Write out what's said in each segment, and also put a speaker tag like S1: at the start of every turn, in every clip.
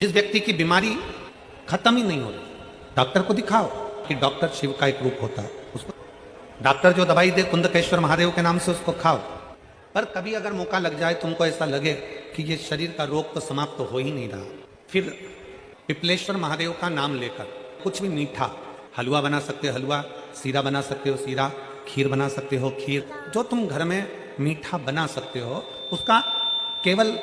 S1: जिस व्यक्ति की बीमारी खत्म ही नहीं हो रही, डॉक्टर को दिखाओ कि डॉक्टर शिव का एक रूप होता है। उसको डॉक्टर जो दवाई दे कुंदकेश्वर महादेव के नाम से उसको खाओ। पर कभी अगर मौका लग जाए, तुमको ऐसा लगे कि ये शरीर का रोग तो समाप्त तो हो ही नहीं रहा, फिर पिपलेश्वर महादेव का नाम लेकर कुछ भी मीठा हलवा बना सकते हो, हलवा, सीरा बना सकते हो, सीरा, खीर बना सकते हो, खीर, जो तुम घर में मीठा बना सकते हो, उसका केवल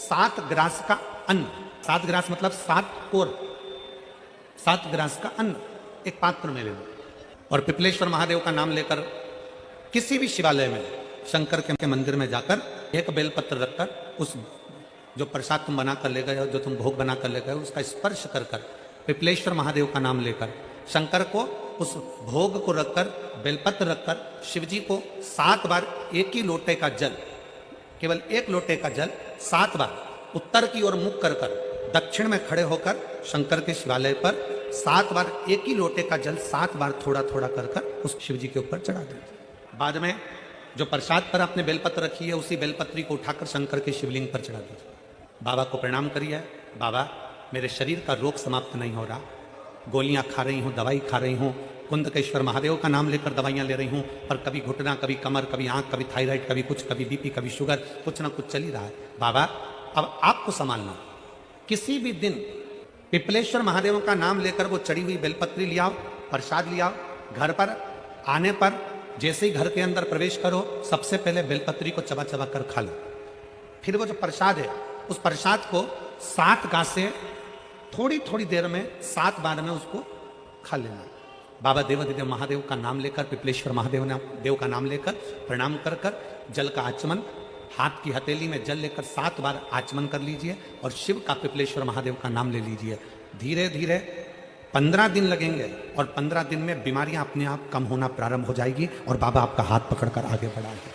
S1: 7 ग्रास का अन्न, 7 ग्रास मतलब 7 कोर, 7 ग्रास का अन्न एक पात्र में ले लो और पिपलेश्वर महादेव का नाम लेकर किसी भी शिवालय में, शंकर के मंदिर में जाकर एक बेलपत्र रखकर उस जो प्रसाद तुम बना कर ले गए हो, जो तुम भोग बना कर ले गए हो, उसका स्पर्श कर कर पिपलेश्वर महादेव का नाम लेकर शंकर को उस भोग को रखकर, बेलपत्र रखकर शिव जी को 7 बार एक ही लोटे का जल, केवल एक लोटे का जल 7 बार उत्तर की ओर मुख कर कर दक्षिण में खड़े होकर शंकर के शिवालय पर 7 बार एक ही लोटे का जल 7 बार थोड़ा थोड़ा कर कर उस शिव जी के ऊपर चढ़ा दीजिए। बाद में जो प्रसाद पर आपने बेलपत्र रखी है, उसी बेलपत्री को उठाकर शंकर के शिवलिंग पर चढ़ा दीजिए। बाबा को प्रणाम करिए, बाबा मेरे शरीर का रोग समाप्त नहीं हो रहा, गोलियां खा रही हूँ, दवाई खा रही हूँ, कुंदकेश्वर महादेव का नाम लेकर दवाइयां ले रही हूँ, पर कभी घुटना, कभी कमर, कभी आंख, कभी थायराइड, कभी कुछ, कभी बीपी, कभी शुगर, कुछ ना कुछ चल ही रहा है। बाबा अब आपको संभालना। किसी भी दिन पिपलेश्वर महादेव का नाम लेकर वो चढ़ी हुई बेलपत्री लियाओ, प्रसाद लियाओ, घर पर आने पर जैसे ही घर के अंदर प्रवेश करो, सबसे पहले बेलपत्री को चबा चबा कर खा लो। फिर वो जो प्रसाद है, उस प्रसाद को 7 गांसें थोड़ी थोड़ी देर में 7 बार में उसको खा लेना। बाबा देवाधिदेव महादेव का नाम लेकर, पिपलेश्वर महादेव देव का नाम लेकर प्रणाम कर कर जल का आचमन, हाथ की हथेली में जल लेकर 7 बार आचमन कर लीजिए और शिव का, पिपलेश्वर महादेव का नाम ले लीजिए। धीरे धीरे 15 दिन लगेंगे और 15 दिन में बीमारियां अपने आप कम होना प्रारंभ हो जाएगी और बाबा आपका हाथ पकड़कर आगे बढ़ाएंगे।